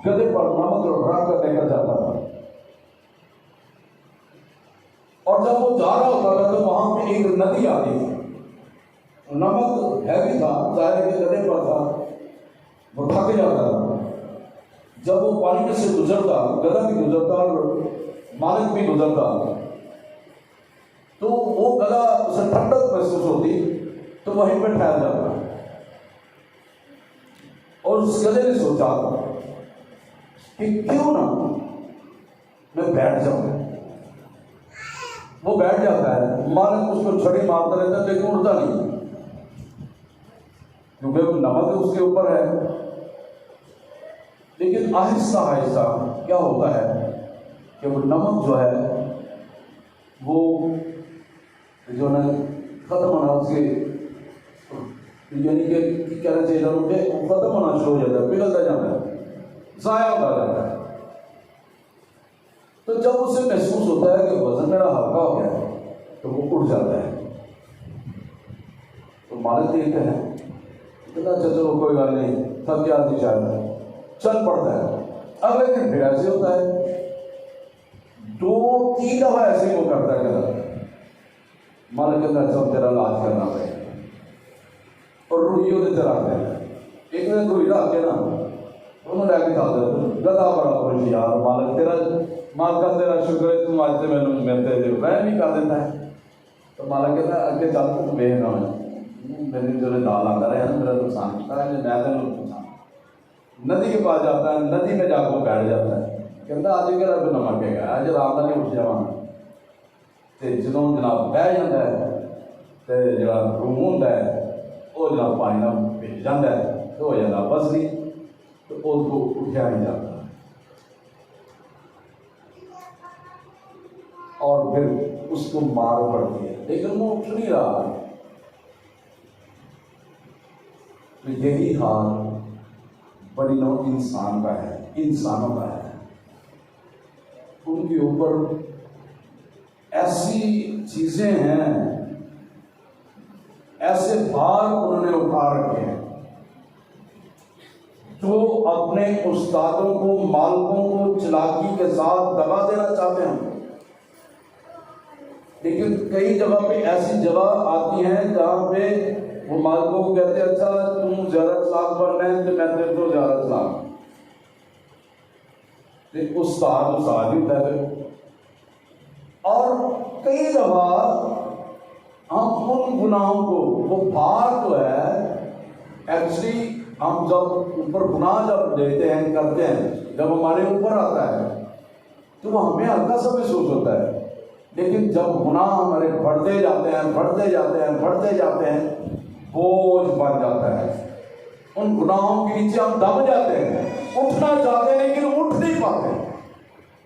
गधे पर नमक रख कर लेकर जाता था, और जब वो जा रहा होता था तो वहां पे एक नदी आती थी। नमक हैवी था, जाहिर के गधे पर था, वो थक जाता था। जब वो पानी में से गुजरता, गधा भी गुजरता और मालिक भी गुजरता, तो वो गधा उसे ठंडक महसूस होती तो वहीं पर ठहर जाता। और उस गधे ने सोचा कि क्यों ना मैं बैठ जाऊं। वो बैठ जाता है, मालिक उसको छड़ी मारता रहता है लेकिन उड़ता नहीं, क्योंकि वो नमक उसके ऊपर है। लेकिन आहिस्ता आहिस्ता क्या होता है कि वो नमक जो है वो जो ना खत्म होना, उसके यानी कि कहना चाहिए मुझे, खत्म होना शुरू हो जाता है, पिघलता जाता है, जाया होता जाता है। तो जब उसे महसूस होता है कि वजन मेरा हल्का हो गया है तो वो उड़ जाता है। तो मालिक देखते हैं, इतना चलो कोई बात नहीं, थक गया आदमी शायद, चल पड़ता है। अगले दिन फिर ऐसे होता है, 2-3 दफा ऐसे ही वो करता है। मालिक कहता है सब तेरा इलाज करना पड़ेगा, और रूही उन्हें चलाते हैं। एक दिन रूही रख के ना उन्होंने आगे चल दिया, गधा बड़ा खुश यार, मालिक तेरा मालिक का तेरा शुक्र है, तुम आज से मैंने मिलते थे, वह भी कर देता है। तो मालिक कहता है अगे चल तो बेह ना मेरे जो नाल आता रहा है, मेरा नुकसान किया है, मैं तेन नुकसान। नदी के पास जाता है, नदी में जाकर बैठ जाता है, कहता अज केड़ा कोई नमक है, अज आराम नाल ही उठ जावा। तो जो जनाब बह जाता है तो जो रूह होंदा है वो जनाब पानी नाल भिज जाता है, तो हो जाता बस नहीं, तो उसको उठा नहीं जाता, और फिर उसको मार पड़ती है, लेकिन वो उठ नहीं रहा। तो यही हाल बड़ी नौ इंसान का है, इंसानों का है। उनके ऊपर ऐसी चीजें हैं, ऐसे भार उन्होंने उठा रखे हैं, जो अपने उस्तादों को, मालिकों को चालाकी के साथ दबा देना चाहते हैं। लेकिन कई जगह पे ऐसी जगह आती हैं जहां पे वो मालिकों को कहते हैं अच्छा तुम ज्यादा चालाक बनना है तो मैं तेरे को ज्यादा चालाक, उस्ताद उस्ताद ही होता है। और कई दफा हम उन गुनाहों को, वो भार तो है एक्चुअली, हम जब ऊपर गुनाह जब देते हैं, करते हैं, जब हमारे ऊपर आता है तो वो हमें हल्का सा महसूस होता है। लेकिन जब गुनाह हमारे बढ़ते जाते हैं, बढ़ते जाते हैं, बढ़ते जाते हैं, बोझ बन जाता है। उन गुनाहों के नीचे हम दब जाते हैं, उठना चाहते हैं लेकिन उठ नहीं पाते।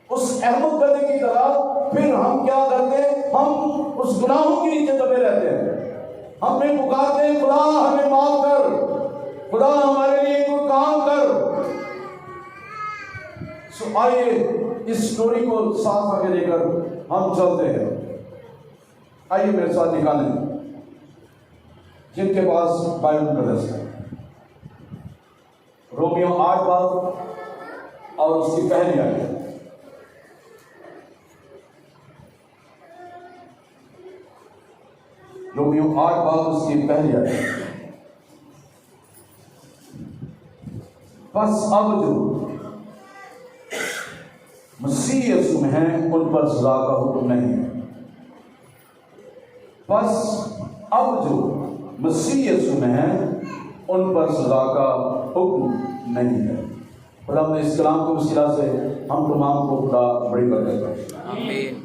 उस अहमद गधे की तरह फिर हम क्या करते हैं, हम उस गुनाहों के नीचे दबे रहते हैं। हमें पुकारते हैं खुदा हमें माफ कर, खुदा हमारे लिए कोई काम कर। सो आइए इस स्टोरी को साथ आगे लेकर हम चलते हैं। आइए मेरे साथ निकालें जिनके पास बाइबल प्रदर्शन है, रोमियो 8 बाब और उसकी पहली आयत। रोमियो 8 बाब उसकी पहली आयत। बस अब जो मसीह यीशु में है उन पर सजा का हुक्म नहीं है। बस अब जो मसीह यीशु में है उन पर सजा का हुक्म नहीं है। और हमने इस कलाम को उस तरह से हम तमाम को खुदा बड़ी बरकत करे। आमीन।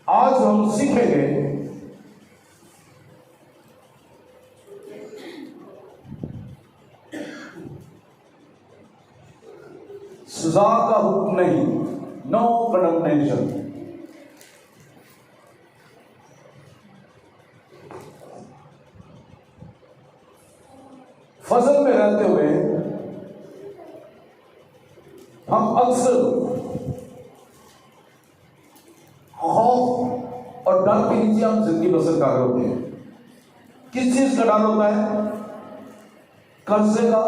आज हम सीखेंगे सजा का हुक्म नहीं, नो कंडमनेशन। फजल में रहते हुए हम अक्सर खौफ और डर के नीचे हम जिंदगी बसर कर रहे होते हैं। किस चीज का डर होता है? कर्जे का,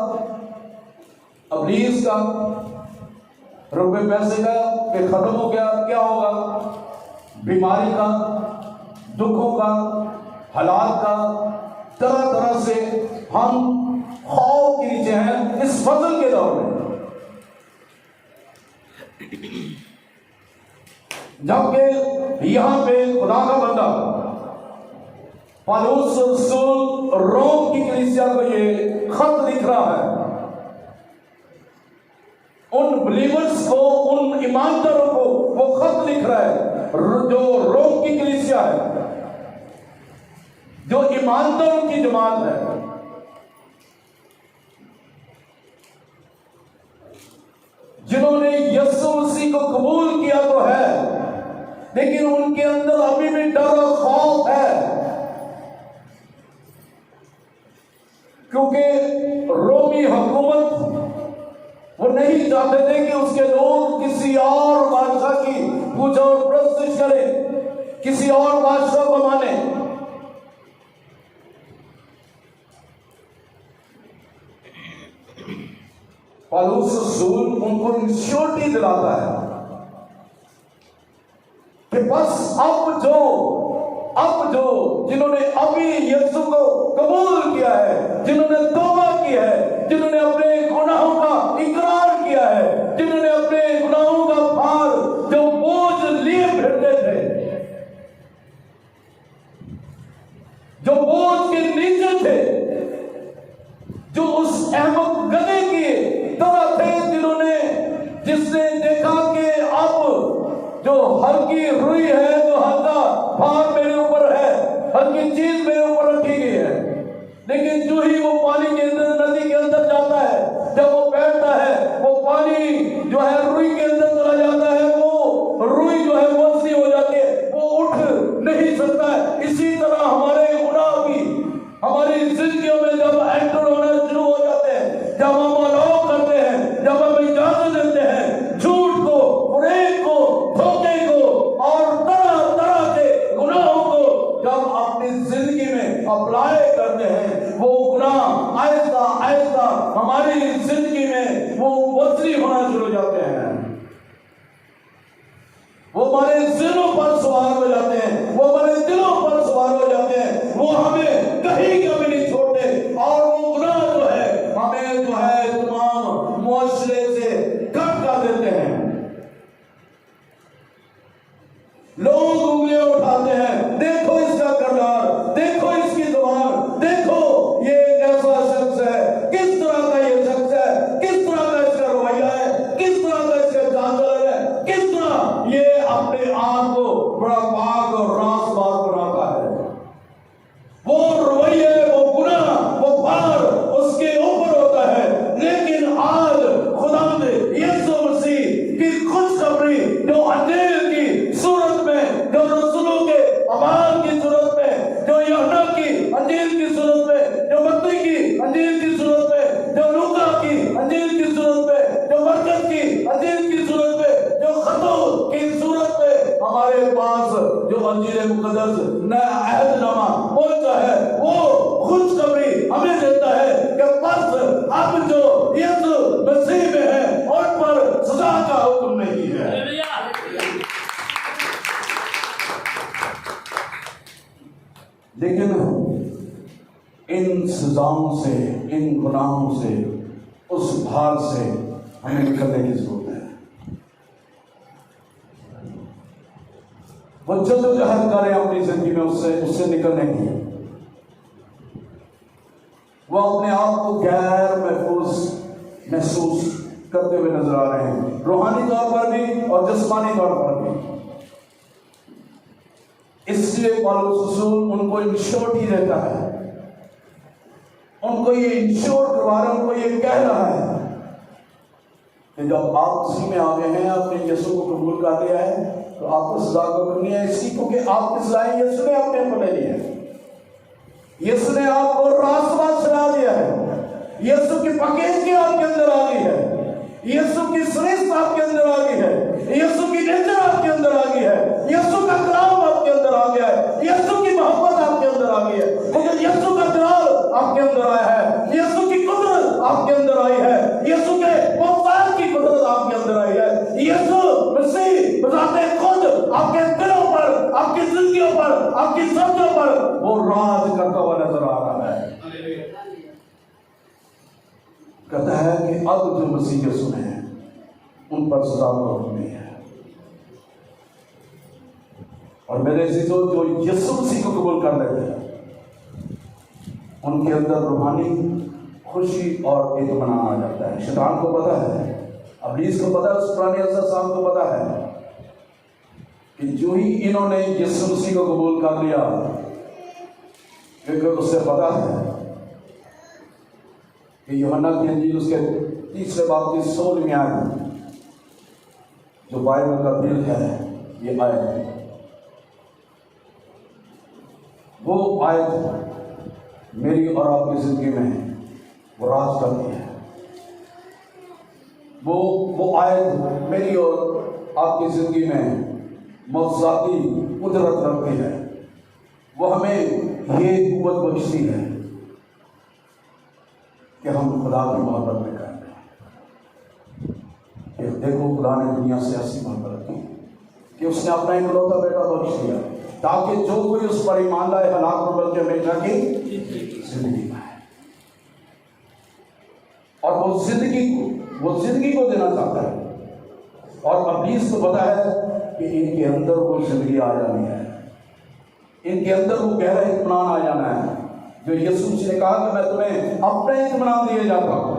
अबलीस का, रुपए पैसे का कि खत्म हो गया क्या होगा, बीमारी का, दुखों का, हालात का, तरह तरह से हम खौफ के नीचे हैं इस फजल के दौर में। जबकि यहां पे खुदा का बंदा पौलुस रसूल रोम की कलीसिया को ये खत लिख रहा है, उन बिलीवर्स को, उन ईमानदारों को वो खत लिख रहा है जो रोम की कलीसिया है, जो ईमानदारों की जमात है। जिन्होंने यीशु मसीह को कबूल किया तो है, लेकिन उनके अंदर अभी भी डर और खौफ है, क्योंकि रोमी हुकूमत वो नहीं चाहते थे कि उसके लोग किसी और बादशाह की पूजा और प्रस्तुत करें, किसी और बादशाह को माने। पौलुस रसूल उनको इंश्योरिटी दिलाता है कि बस अब जो जिन्होंने अभी यीशु को कबूल किया है, जिन्होंने तौबा किया है, जिन्होंने अपने गुनाहों का इकरार किया है, जिन्होंने अपने गुनाहों का भार, जो बोझ लिए फिरते थे, जो बोझ के नीचे थे, जो उस अहमक गधे की तरह थे, जिसने देखा कि अब जो हल्की रुई है, जो हल्का भार मेरे ऊपर है, हल्की चीज मेरे ऊपर रखी गई है, लेकिन जो ही वो पानी के अंदर, नदी के अंदर जाता है, जब वो बैठता है, वो पानी जो है रुई के अंदर चला जाता है, वो रुई जो है वजनी हो जाती है, वो उठ नहीं सकता है। इसी तरह हमारे गुनाह भी हमारी जिंदगियों में जब एंटर होना शुरू हो जाते हैं, जब हम अलाउ करते हैं, जब हम इजाजत देते हैं झूठ को, बुराई को, धोखे को और तरह तरह के गुनाहों को जब अपनी जिंदगी में अप्लाई करते हैं, वो गुनाह आहिस्ता आहिस्ता हमारी जिंदगी में वो वजनी होना शुरू हो जाते हैं, वो हमारे दिलों पर सवार हो जाते हैं, वो हमारे दिलों पर सवार हो जाते हैं, वो हमें कहीं कभी नहीं छोड़ते, और वो गुनाह जो है हमें जो है तमाम मुआशरे से कट कर देते हैं। लोग उंगलियां उठाते हैं, देखो इसका करदार, देखो इसकी जुबान, देखो ये ऐसा शख्स है, किस तरह का ये शख्स है, किस तरह का इसका रवैया है, किस तरह का इसका चाल है, किस तरह ये अपने आप को बड़ा पाक और रासबाज बनाता है। वो रवैये, वो गुनाह, वो भार उसके ऊपर होता है, लेकिन आज खुदावंद यीशु मसीह की खुशखबरी जो अंजील की सूरत में, जो रसूलों के अमाल की सूरत में, जो यूहन्ना की अंजील की सूरत में, जो मत्ती की अंजील की सूरत में, जो लूका की अंजील की सूरत में, जो मरकस की अंजील की सूरत में, जो खतों की सूरत में हमारे पास जो अंजील मुकद्दस नया अहदनामा पहुंचा है, वो खुशखबरी हमें देता है कि बस अब जो यीशु मसीह में है उन पर सजा का हुक्म नहीं है। लेकिन इन सजाओं से, इन गुनाहों से, उस भार से हमें निकलने की जरूरत है। वो जद्दोजहद करें अपनी जिंदगी में उससे निकलने की। वो अपने आप को गैर महसूस करते हुए नजर आ रहे हैं, रूहानी तौर पर भी और जिस्मानी तौर पर भी। इसलिए पौलुस रसूल उनको इंश्योरिटी देता है, उनको ये इंश्योर करवा रहा है, उनको ये कह रहा है कि जब आप उसी में आ गए हैं, आपने यीशु को कबूल कर लिया है, तो आपको सजा को करनी है इसकी, क्योंकि आपकी सजाएं यीशु ने अपने को ले ली है। यीशु ने आपको रास्ता चला दिया है, यीशु की पकेज आपके अंदर आ गई है, यीशु की श्रेष्ठ आपके अंदर आ गई है, यीशु की नेचर आपके अंदर आ गई है, यीशु का कलाम आपके अंदर आ गया है, यीशु की मोहब्बत आपके अंदर आ गई है, क्योंकि यीशु का जलाल आपके अंदर आया है, यीशु की कुदरत आपके अंदर आई है, यीशु के वफादार की कुदरत आपके अंदर आई है। यीशु मसीह बजाते खुद आपके दिलों पर, आपकी जिंदगियों पर, आपकी समझों पर वो राज करता हुआ नजर आ रहा है। कहता है कि अब जो मसीह यीशु ने उन पर सजा नहीं है। और मेरे चीजों जो यीशु मसीह को कबूल कर लेते हैं उनके अंदर रूहानी खुशी और इत्मीनान आ जाता है। शैतान को पता है, इब्लीस को पता है, उस पुराने अज़ाम को पता है कि जो ही इन्होंने यीशु मसीह को कबूल कर लिया, क्योंकि उससे पता है कि यूहन्ना की इंजील उसके 3 बाब की 16वीं आयत जो बाइबल का दिल है, ये आयत, वो आयत मेरी और आपकी जिंदगी में वो राज करती है। वो आयत मेरी और आपकी जिंदगी में मौजूदी कुदरत रखती है। वो हमें ये कुव्वत बख्शती है कि हम खुदा की मोहब्बत में करते हैं। देखो, खुदा ने दुनिया से ऐसी मोहब्बत की कि उसने अपना इकलौता बेटा बख्श दिया ताकि जो कोई उस पर ईमान लाए हलाक न बल्कि हमेशा की जिंदगी पाए। और वो जिंदगी को देना चाहता है। और इब्लीस को पता है कि इनके अंदर वो जिंदगी आ जानी है, इनके अंदर वो गहरा इत्मीनान आ जाना है। जो यीशु मसीह ने कहा कि मैं तुम्हें अपना इत्मीनान दिए जाता हूं,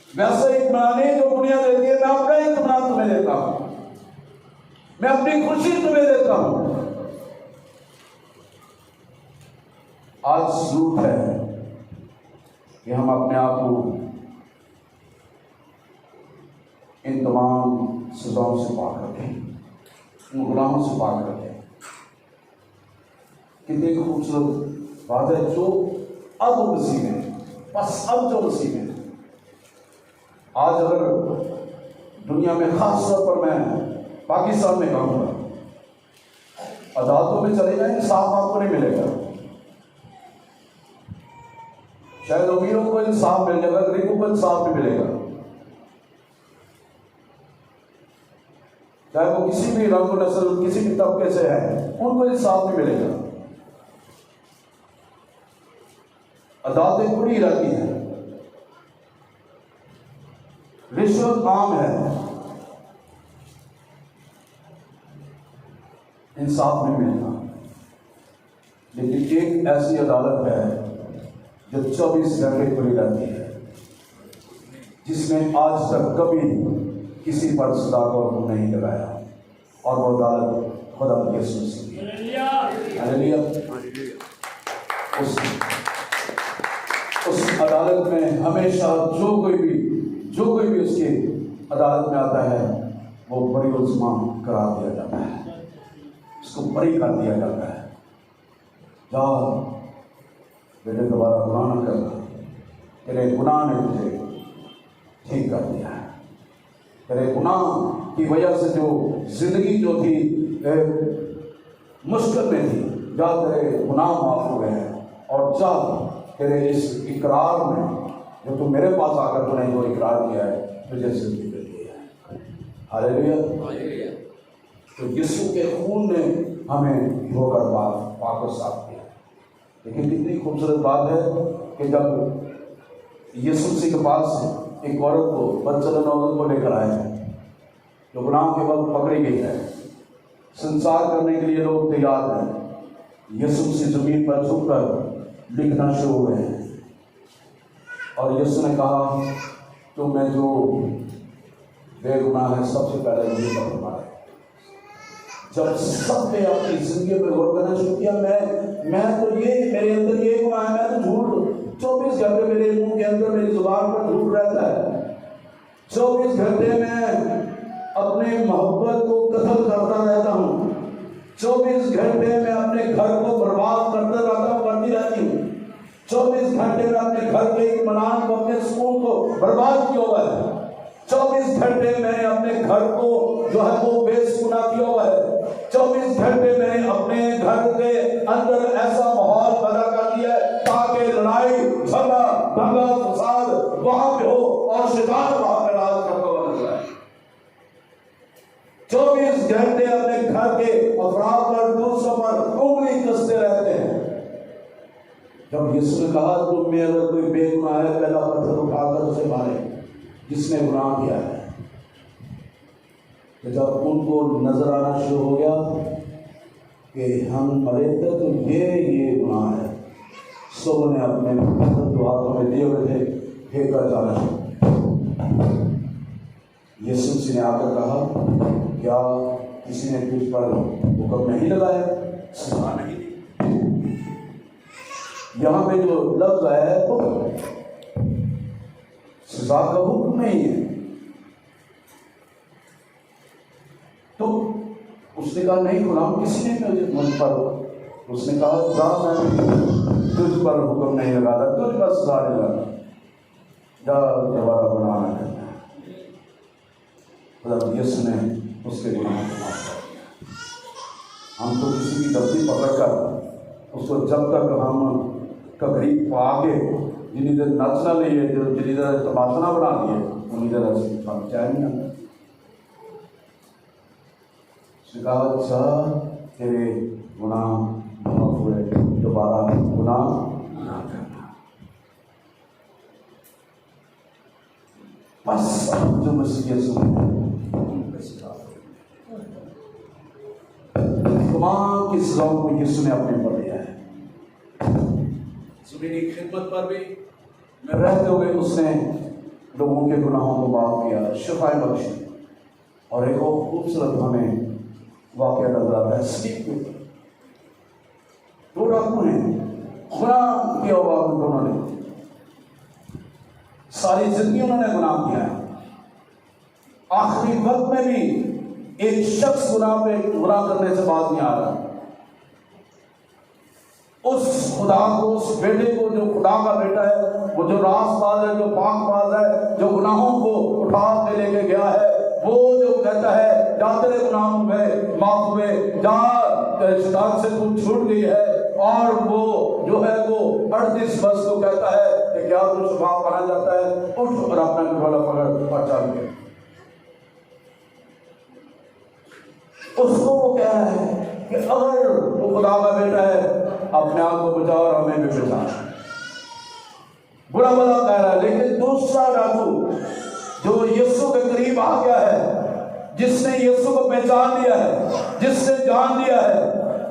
वैसा इत्मीनान नहीं जो दुनिया देती है, मैं अपना इत्मीनान तुम्हें देता हूं, मैं अपनी खुशी तुम्हें देता हूं। आज जरूरत है कि हम अपने आप को इन तमाम सजाओं से पाक रखें, इन गुनाहों से पाक रखें। कितनी खूबसूरत बात है जो अब मसीह में, बस अब जो मसीह में। आज अगर दुनिया में खास तौर पर मैं पाकिस्तान में कहूँगा, अदालतों में चले जाए, इंसाफ आपको नहीं मिलेगा। शायद अमीरों को इंसाफ मिल जाएगा, गरीबों को इंसाफ नहीं मिलेगा। चाहे वो किसी भी रंग नस्ल, किसी भी तबके से है, उनको इंसाफ नहीं मिलेगा। अदालतें खुली रहती है, रिश्वत आम है, इंसाफ नहीं मिलता। लेकिन एक ऐसी अदालत है जो 24 घंटे खुली रहती है, जिसमें आज तक कभी किसी पर सजा को नहीं लगाया, और वो अदालत खुदा यीशु मसीह है। हालेलुया। उस अदालत में हमेशा जो कोई भी उसकी अदालत में आता है, वो बड़ी उल्ज़ाम करार दिया जाता है, उसको बरी कर दिया जाता है। जाओ बेटे, दोबारा गुनाह न करना, तेरे गुनाह ने तुझे ठीक कर दिया है। तेरे गुनाह की वजह से जो जिंदगी जो थी मुश्किल में थी, जा तेरे गुनाह माफ हो गए हैं, और जा तेरे इस इकरार में जो तू मेरे पास आकर तूने जो इकरार किया है, तुझे जिंदगी दे दी है। हालेलुया। तो यीशु के खून ने हमें धोकर पाक और साफ किया। लेकिन कितनी खूबसूरत बात है कि जब यीशु मसीह के पास एक औरत को, बदचलन औरत को लेकर आए हैं जो गुनाह के वक्त पकड़ी गई है, संसार करने के लिए लोग तैयार हैं, यीशु मसीह जमीन पर झुककर लिखना शुरू हुए हैं। और यीशु ने कहा, तुम्हें जो बेगुनाह है सबसे पहले ये पकड़ मारे। जब सबने अपनी जिंदगी में गौर करना शुरू किया, मैं तो ये, मेरे अंदर ये गुनाह है, मैं तो झूठ 24 घंटे मेरे मुंह के अंदर, मेरी जुबान पर झूठ रहता है। 24 घंटे में अपने मोहब्बत को कत्ल करता रहता हूँ, 24 घंटे में अपने घर को बर्बाद करता रहता हूँ, करती रहती हूँ। 24 घंटे में अपने घर के इत्मीनान को, अपने सुकून को बर्बाद किया हुआ है। 24 घंटे मैंने अपने घर को जो है वो बेसुना किया हुआ है। 24 घंटे मैंने अपने घर के अंदर ऐसा माहौल पैदा कर दिया है ताकि लड़ाई, झगड़ा, दंगा, फसाद वहां पे हो और शैतान वहां पे राज करता हुआ नजर आए। 24 घंटे अपने घर के अफराद पर, दूसरों पर उंगली कसते रहते हैं। जब यीशु ने कहा तुम में अगर कोई बेगुनाह है, पहला पत्थर उठाकर उसे मारे जिसने गुनाह किया है। तो जब उनको नजर आना शुरू हो गया कि हम मरे थे तो ये गुनाह है, सब ने अपने जो हाथों में दिए हुए थे फेंक कर जाना। यीशु ने आकर कहा क्या किसी ने तुझ पर हुक्म नहीं लगाया, सजा नहीं दी? यहां पे जो लफ्ज आया है तो सजा का हुक्म नहीं है। तो उसने कहा नहीं गुलाम, किसी ने मुझे मन पर, उसने कहा जा, मैं तुझ पर हुक्म नहीं लगाता, तुझ पर सजा नहीं लगाता, जा दोबारा गुनाह न करना। यीशु ने उसके गुनाह को माफ कर दिया। हम तो किसी की गलती पकड़कर उसको जब तक हम करीब पाके जिन्हीं देर नचना नहीं है, जिन्हीं देर तमाशा बना दिए, उन्हीं देर हम चाहे नहीं। कहा अच्छा तेरे गुनाह माफ हुए, दोबारा गुनाह ना करना। बस जो मसीह यीशु तमाम की सजाओं को यीशु ने अपने पर लिया है। ज़मीनी खिदमत पर भी मैं रहते हुए उसने लोगों के गुनाहों को माफ किया, शिफाएं बख्शी। और एक और खूबसूरत हमें वाकया नजर आता है स्लीप के ऊपर। दो डाकू हैं, गुनाह किया हुआ दोनों ने, सारी जिंदगी उन्होंने गुनाह किया है। आखिरी वक्त में भी एक शख्स गुनाह करने से बाज नहीं आ रहा। उस खुदा को, उस बेटे को, जो खुदा का बेटा है, वो जो रासबाज है, जो पाकबाज है, जो गुनाहों को उठा के लेके गया है, वो जो कहता है जा तेरे गुनाह हुए माफ हुए, जा शैतान से तू छूट गई है। और वो जो है वो 38 वर्ष को कहता है कि क्या तू स्वभाव बना जाता है, उठ और अपना घोड़ा पकड़ और चल गए। उसको वो कह रहा है कि अगर वो खुदा का बेटा है, अपने आप को बचाओ और हमें भी बचा। बुरा भला कह रहा है। लेकिन दूसरा डाकू जो यीशु के करीब आ गया है, जिसने यीशु को पहचान लिया है, जिसने जान लिया है,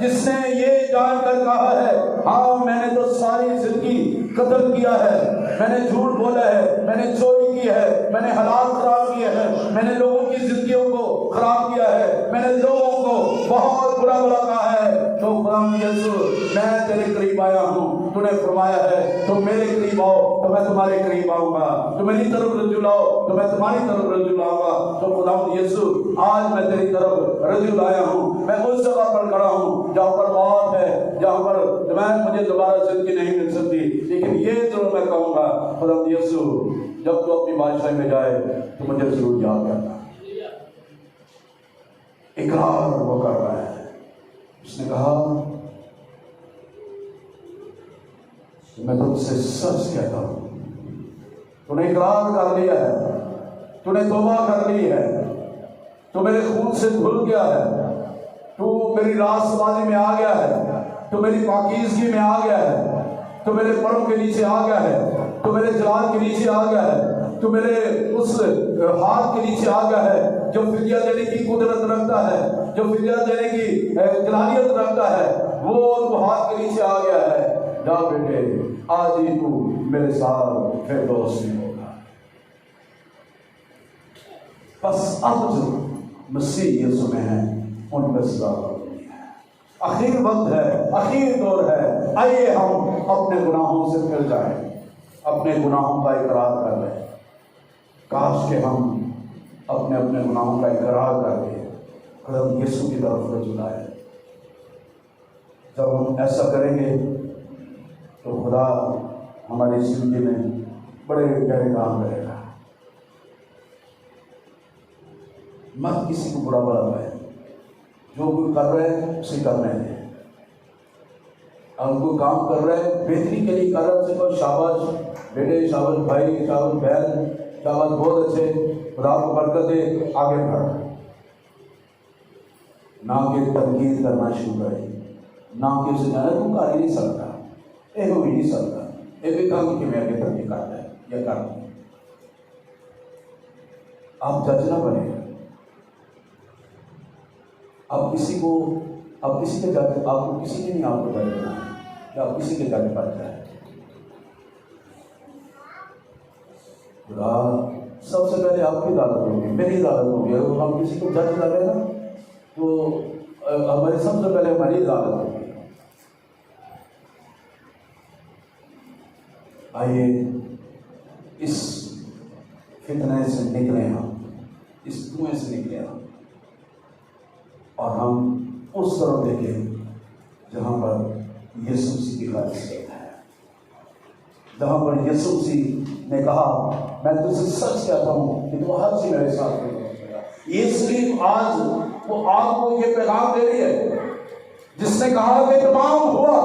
जिसने ये जानकर कहा है हाँ मैंने तो सारी जिंदगी कत्ल किया है, मैंने झूठ बोला है, मैंने चोरी की है, मैंने हालात खराब किए हैं, मैंने लोगों की जिंदगियों को खराब किया है, मैंने लोगों को बहुत बुरा भला कहा है, तो खुदा यीशु मैं तेरे करीब आया हूँ। तूने फरमाया है तुम मेरे करीब आओ तो मैं तुम्हारे करीब आऊंगा, तुम मेरी तरफ रज्जू लाओ तो मैं तुम्हारी तरफ रज्जू लाऊंगा। तो खुदा यीशु आज मैं तेरी तरफ रज्जू लाया हूँ। मैं उस जगह पर खड़ा हूँ जहाँ पर मौत है, जहाँ पर मुझे दोबारा जिंदगी नहीं मिल सकती, लेकिन ये जरूर मैं कहूँगा खुदा यीशु जब तू अपनी बादशाही में जाए तो मुझे जरूर याद करना। इकरार वो कर रहा है। उसने कहा मैं तुमसे सच कहता हूं, तूने इकरार कर लिया है, तूने तौबा कर ली है, तू मेरे खून से धुल गया है, तू मेरी रास्तबाजी में आ गया है, तू मेरी पाकीज़गी में आ गया है, तू मेरे पर्व के नीचे आ गया है, तू मेरे जलाल के नीचे आ गया है, तू मेरे उस हाथ के नीचे आ गया है जो फिदिया देने की कुदरत रखता है, जो फिदिया देने की जलालियत रखता है, वो तू हाथ के नीचे आ गया है। जा बेटे आज ही तू मेरे साथ फिर दोस्त नहीं होगा। बस अब जो मसीह यीशु में है उन पर सजा होनी है। आखिर वक्त है, आखिर दौर है, आइए हम अपने गुनाहों से फिर जाएं, अपने गुनाहों का इकरार कर लें। काश के हम अपने अपने गुनाहों का इकरार करके कदम यीशु की तरफ रजू लाए। जब हम ऐसा करेंगे तो खुदा हमारी जिंदगी में बड़े गहरे काम करेगा। मत किसी को बुरा भला कहे, जो कोई कर रहे हैं उसे करने दें। हम कोई काम कर रहे हैं बेहतरी के लिए कर रहे हैं, उसे कहो शाबाश बेटे, शाबाश भाई, शाबाश बहन, शाबाश बहुत अच्छे, खुदा को बरकत दे, आगे बढ़। ना कि तनकीद करना शुरू करे, ना कि उसे जाना तू कर ही नहीं सकता, ये हो भी नहीं सकता, ये भी काम कि मैं आगे तरक्की करता है या कर। आप जज ना बने, आप किसी के जज, आपको किसी ने नहीं आपको जज बना है कि आप किसी के जज बन जाए। खुदा सबसे पहले आपकी इदालत होगी, मेरी इदालत होगी। अगर हम किसी को जज कर रहे हैं ना तो हमारी सबसे पहले हमारी इदालत होगी। आइए इस फितने से निकले हम, इस कुएं से निकले हम, और हम उस तरफ देखें जहाँ पर यीशु मसीह की खालिसियत है, जहाँ पर यीशु मसीह ने कहा मैं तुझसे सच कहता हूँ कि तू हर चीज मेरे साथ करेगा। ये सिर्फ आज वो आपको ये पैगाम दे रही है जिसने कहा कि तमाम हुआ,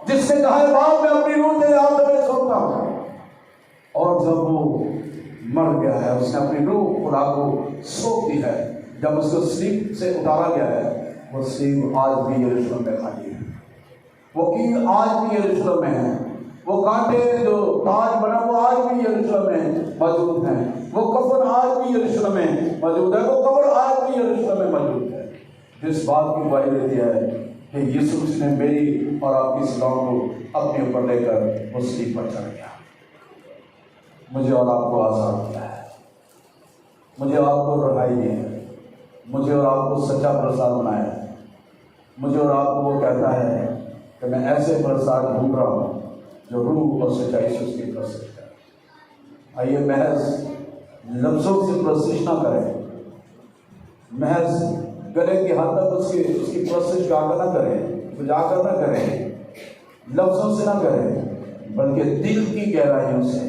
जिसने कहा है बाप मैं अपनी रूह तेरे हाथ में सौंपता हूँ, और जब वो मर गया है उसने अपनी रूह खुदा को सौंप दी है, जब उसको स्लीप से उतारा गया है, वो स्लीप आज भी यरूशलेम में खाली है, वो कील आज भी यरूशलेम में है, वो कांटे जो ताज बना वो आज भी यरूशलेम में मौजूद है, वो कफन आज भी यरूशलेम में मौजूद है, वो कब्र आज भी यरूशलेम में मौजूद है। जिस बात की गवाही देती है कि यीशु मसीह ने मेरी और आपकी सलाम को अपने ऊपर लेकर वो स्लीप पर चढ़ गया, मुझे और आपको आजाद किया है, मुझे आपको रहाई दी है, मुझे और आपको सच्चा प्रसाद बनाया है, मुझे और आपको वो कहता है कि मैं ऐसे प्रसाद ढूंढ रहा हूँ जो रूह और सच्चाई से उसकी प्रस्तुत है। आइए महज लफ्जों से प्रस्तुत ना करें, महज गले की हद तक उसकी प्रस्तुत गाकर ना करें, बुझाकर ना करें, लफ्जों से ना करें, बल्कि दिल की गहराइयों से,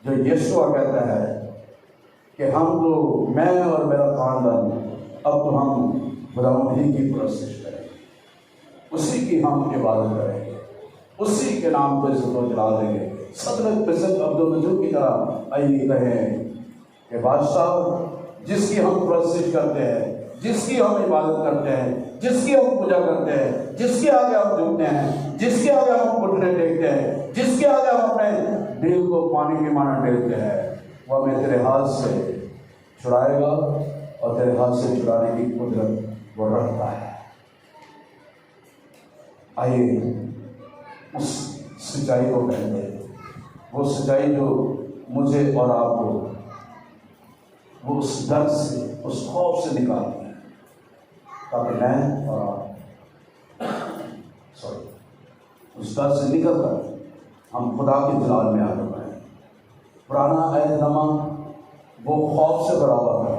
जो यीशुआ कहता है कि हम तो, मैं और मेरा खानदान अब तो हम खुदावंद ही की प्रस्तुत करें, उसी की हम इबादत करेंगे, उसी के नाम पर इसको जला देंगे। सदरत प्रसन्न अब्दुल नजूर की तरह आइए कहें कि बादशाह जिसकी हम प्रस्तुत करते हैं, जिसकी हम इबादत करते हैं, जिसकी हम पूजा करते हैं, जिसके आगे हम झुकते हैं, जिसके आगे हम घुटने टेकते हैं, जिसके आगे हम अपने दिल को पानी के माना टेकते हैं, वह हमें तेरे हाथ से छुड़ाएगा और तेरे हाथ से छुड़ाने की कुदरत वो रखता है। आइए उस सच्चाई को कहते हैं, वो सच्चाई जो मुझे और आपको वो उस डर से, उस खौफ से निकालती है, ताकि मैं और आप उस डर से निकल कर हम खुदा के जलाल में आगे बढ़ें। पुराना अहदनामा वो खौफ से भरा हुआ था,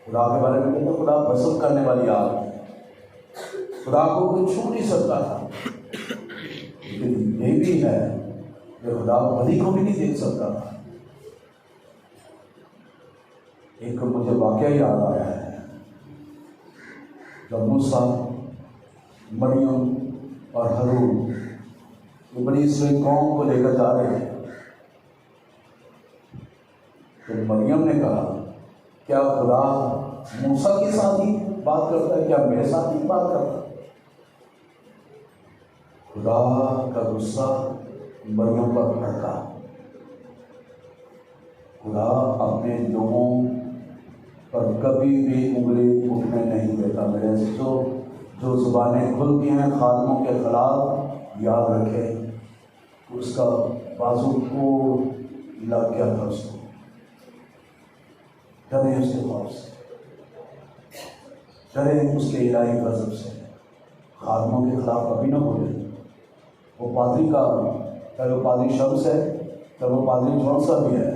खुदा के बारे में कहते खुदा बसत करने वाली आग, खुदा को कोई छू नहीं सकता था, लेकिन ये भी है कि खुदा बदी को भी नहीं देख सकता था। एक मुझे वाकया याद आया है, जब मूसा, मरियम और हारून ये बड़ी इसराइल कौम को लेकर जा रहे हैं, तो मरियम ने कहा क्या खुदा मूसा के साथ ही बात करता है, क्या मेरे साथ ही बात करता है? खुदा का गुस्सा मरियम पर भड़का। खुदा अपने लोगों पर कभी भी उंगली उठने नहीं देता। मेरे जो जुबानें खुलती हैं खादमों के खिलाफ, याद रखें उसका बाजू को लग गया था उसको, डरे उसके खौफ से, डरे उसके इलाही गज़ब से, खादमों के खिलाफ कभी ना बोले। वो पादरी का, चाहे वो पादरी शम्स है, चाहे वो पादरी जौन सा भी है,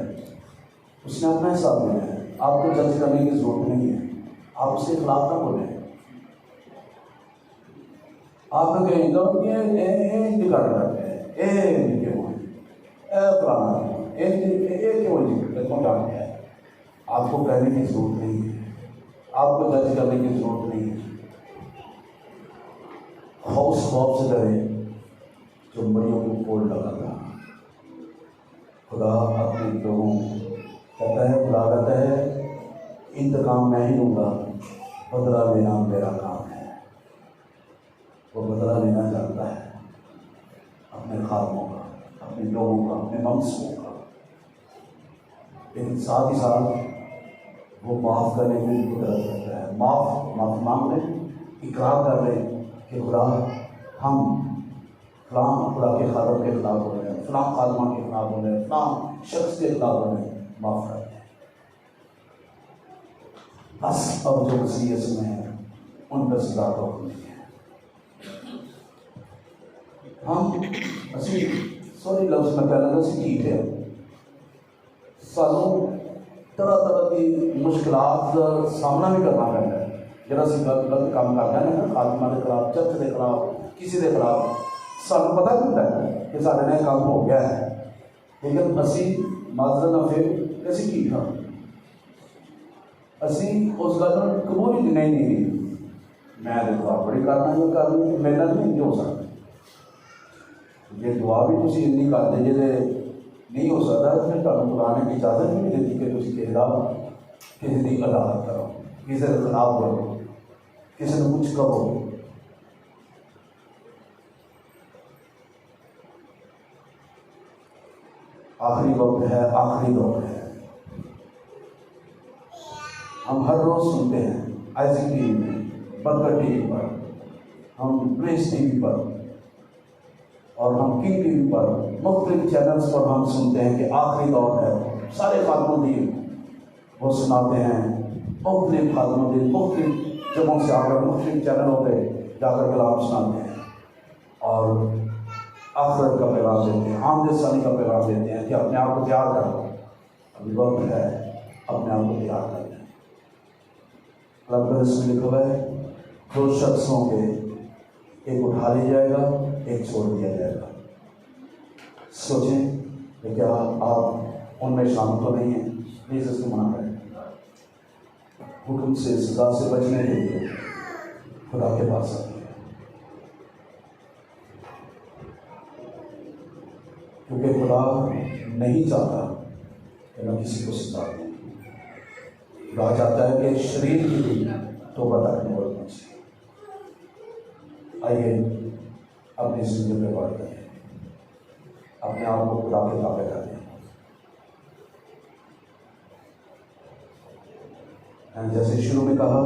उसने अपना हिसाब लिया है, आपको जज करने की जरूरत नहीं है, आप उसके खिलाफ ना बोलें। आप लोग कहें जिक्र करते हैं, क्यों डालते हैं? आपको कहने की जरूरत नहीं है, आपको जज करने की जरूरत नहीं है। खौफ से डरे जो मरियम को कोल लगा था। खुदा अपने लोगों कहता है, खुदा कहता है इंतकाम मैं ही लूँगा, बदला लेना मेरा काम है। वो बदला लेना चाहता है अपने खादमों का, अपने लोगों का, अपने मंसूबों का, लेकिन साथ ही साथ वो माफ़ करने में भी कुदरत करता है। माफ़ी मांग लें, इकरार कर लें कि खुदा हम फलां खुदा के खादम के खिलाफ हो रहे हैं, फलां खादमा के खिलाफ हो रहे हैं, फलां शख्स के खिलाफ हो रहे हैं, माफ़ कर दें। बस अब जो वसीयत में है उन पर सजा तो नहीं है। हम असी सॉरी लफ्ज़ में कहना सी ठीक है, सानू तरह तरह की मुश्किलात का सामना भी करना पैंदा है। जरा असीं गलत काम करते हैं ना, खादमा के खिलाफ, चर्च के खिलाफ, किसी के खिलाफ, सानू पता होता है कि साढ़े ने काम हो गया है, लेकिन असी माजरत ना फिर असी ठीक हाँ, असी उस गल कबूल ही नहीं मैं दुआ बड़ी करना या करनी, मेरे नाल नहीं हो सकता। जे दुआ भी तुम इन्नी करते जे नहीं हो सकता, फिर तुहानूं खुदा ने इजाजत भी नहीं दी कि तुम किसी की अदालत करो, किसी के खिलाफ करो, किसी को कुछ कहो। आखिरी वक्त है, आखिरी दौर है। हम हर रोज़ सुनते हैं आईसी टीवी में, बरकत टीवी पर, हम प्रेस टीवी पर और हम किंग टीवी पर, मुख्तलिफ चैनल्स पर हम सुनते हैं कि आखिरी दौर है। सारे खादमुद्दीन वो सुनाते हैं, मुख्तलिफ खादमुद्दीन मुख्तलिफ जगहों से आकर मुख्तलिफ चैनलों पर जाकर कलाम सुनाते हैं और आखिरत का पैगाम देते हैं, आमद सानी का पैगाम देते हैं कि अपने आप को तैयार करो, अभी वक्त है अपने आप को तैयार कर लें। रब इसमें लिखा है 2 शख्स होंगे, एक उठा लिया जाएगा, एक छोड़ दिया जाएगा। सोचें कि क्या आप उनमें शामिल तो नहीं हैं? प्लीज़ इसको मना करें। हुक्म से, सजा से बचने के लिए खुदा के पास आइए, क्योंकि खुदा नहीं चाहता कि मैं किसी को सजा दूँ। खुदा चाहता है कि शरीर की भी तौबा करने वाले पहुँचे। आइए अपनी जिंदगी पे बात करें, अपने आप को खुदा के ताबे कर दें। जैसे शुरू में कहा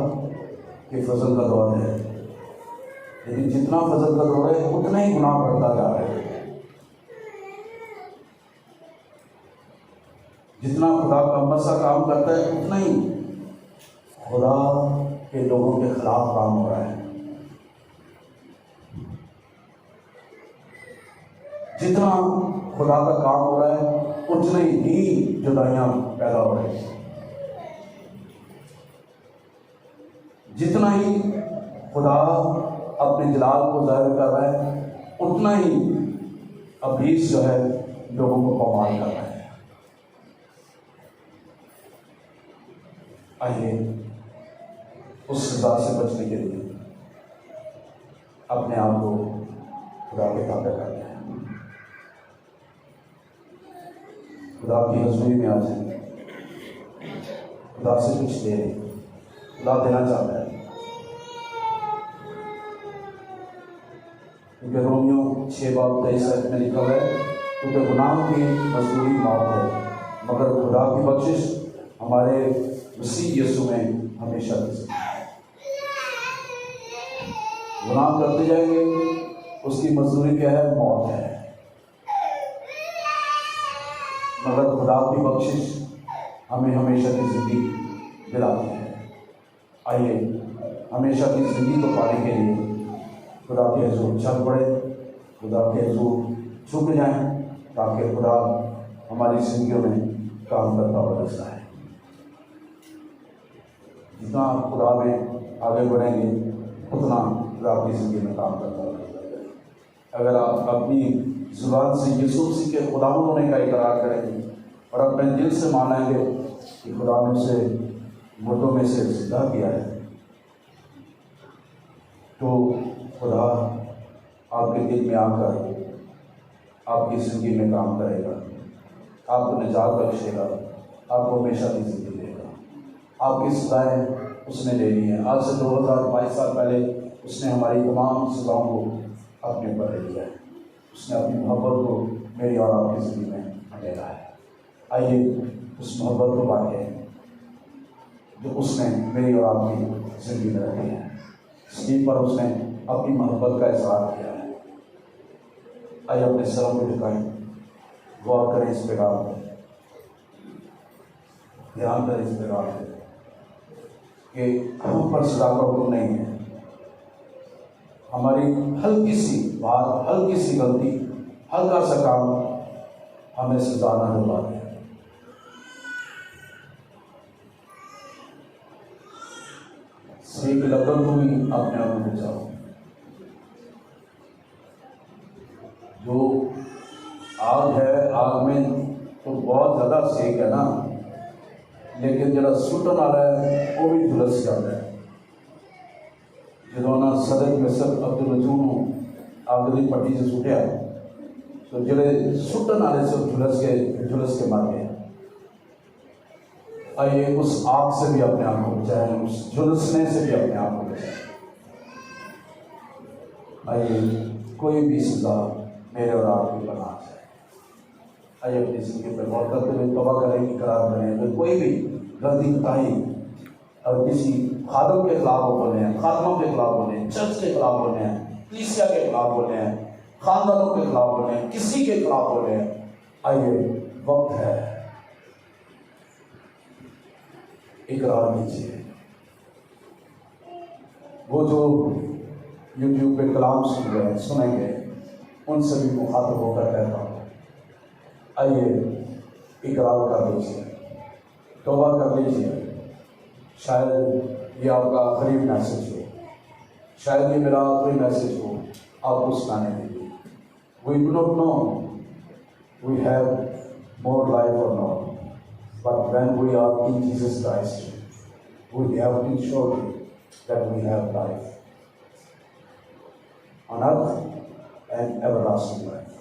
कि फजल का दौर है, लेकिन जितना फजल का दौर है उतना ही गुनाह बढ़ता जा रहा है। जितना खुदा का मसा काम करता है उतना ही खुदा के लोगों के खिलाफ काम हो रहा है। जितना खुदा का काम हो रहा है उतनी ही जुदाइयां पैदा हो रही हैं। जितना ही खुदा अपने जलाल को जाहिर कर रहा है उतना ही अबलीस जो है लोगों को पामाल कर रहा है। आइए उस सजा से बचने के लिए अपने आप को खुदा के ताबे कर लें। खुदा की हज़ूरी में आ जाए, खुदा से कुछ दे, खुदा देना चाहता है। क्योंकि रोमियो 6:23 में लिखा है, क्योंकि गुनाह की मजदूरी मौत है, मगर खुदा की बख्शिश हमारे मसीह यीशु में हमेशा की जिंदगी। गुनाह करते जाएंगे, उसकी मजदूरी क्या है? मौत है, मगर खुदा की बख्शिश हमें हमेशा की जिंदगी दिलाती है। आइए हमेशा की जिंदगी को पाने के लिए खुदा के हजूर चल पड़े, खुदा के हजूर झुक जाएं, ताकि खुदा हमारी जिंदगियों में काम करता हुआ नजर आए। जितना खुदा में आगे बढ़ेंगे उतना खुदा आपकी ज़िंदगी में काम करता हुआ नजर आएगा। अगर आप अपनी ज़ुबान से यीशु मसीह के खुदावंद होने का इकरार करेंगे और अपने दिल से मानेंगे कि खुदा ने उसे मुर्दों में से जिंदा किया है, तो खुदा आपके दिल में आकर आपकी ज़िंदगी में काम करेगा, आपको निजात बख्शेगा, आपको हमेशा की ज़िंदगी देगा। आपकी सजाएँ उसने ले ली हैं। आज से 2022 साल पहले उसने हमारी तमाम सजाओं को अपने ऊपर ले लिया है। उसने अपनी मोहब्बत को मेरी और आपकी ज़िंदगी में ले रहा है। आइए उस मोहब्बत को बांटें जो उसने मेरी और आपकी ज़िंदगी में रखी है। सलीब पर उसने अपनी मोहब्बत का इज़हार किया है। आइए अपने सरों को झुकाएं, गौर करें इस पैगाम पर, ध्यान करें इस पैगाम पर कि हम पर सजा का हुक्म नहीं है। हमारी हल्की सी बात, हल्की सी गलती, हल्का सा काम हमें सजा न दिलवा दे। सेक लगन को भी अपने आप में बचाओ। जो आग है, आग में तो बहुत ज़्यादा सेक है ना, लेकिन जरा सुटन वाला है वो भी झुलस जाता है। जिन्होंने सदर मिसर अब्दुल नजूम आगरी पट्टी से सुटिया तो जड़े सुटन वाले से झुलस के मार गए। आइए उस आग से भी अपने आप को बचाएं, उस झुलसने से भी अपने आप को बचाएं। आइए कोई भी सजा मेरे और आपके ऊपर ना जाए। आइए अपनी जिंदगी पर गौर करते हुए तौबा करें कि करार करें। अगर कोई भी गलती बताई और किसी खादम के खिलाफ बोले हैं, खादमों के खिलाफ बोले हैं, चर्च के खिलाफ बोले हैं, कलीसिया के खिलाफ बोले हैं, खानदानों के खिलाफ बोले हैं, किसी के खिलाफ बोले हैं, आइए वक्त है इकरार कीजिए। वो जो यूट्यूब पे कलाम सुन रहे हैं, सुनेंगे, उनसे भी मुखातब होकर कहता हूँ, आइए इकरार कर लीजिए, तौबा कर लीजिए। शायद ये आपका आखिरी मैसेज हो, शायद ये मेरा आखिरी मैसेज हो आपको सुनाने के लिए। We do not know we have more life or not, but when we are in Jesus Christ, we have to show that we have life on earth and everlasting life.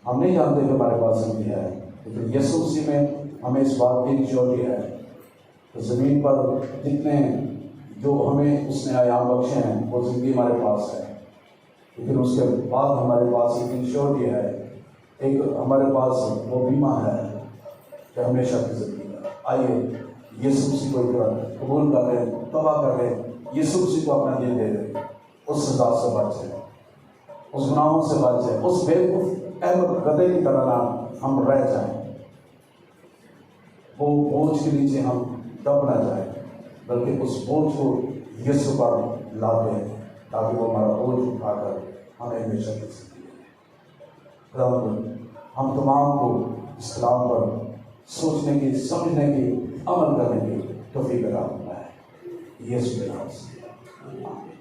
हम नहीं जानते कि हमारे पास जिंदगी है, लेकिन यीशु मसीह में हमें इस बात की श्योरिटी है तो ज़मीन पर जितने जो हमें उसने आयाम बख्शे हैं वो जिंदगी हमारे पास है, लेकिन उसके बाद हमारे पास एक इंश्योरिटी है, एक हमारे पास वो बीमा है कि हमेशा की जिंदगी है। आइए यीशु मसीह को कबूल कर रहे, तौबा कर रहे, यीशु मसीह को अपना दिल दे दे, उस सजा से बच जाए, उस गुनाहों से बच जाए, उस बेवकूफ अहमद गधे की तरह ना हम रह जाएं, वो बोझ के नीचे हम दब ना जाए, बल्कि उस बोझ को यीशु पर ला दें ताकि वो हमारा बोझ उठाकर हमें हमेशा की जिंदगी दे। हम तमाम को इस कलाम पर सोचने की, समझने की, अमल करने की तौफीक अता फरमाए। यीशु के नाम से आमीन।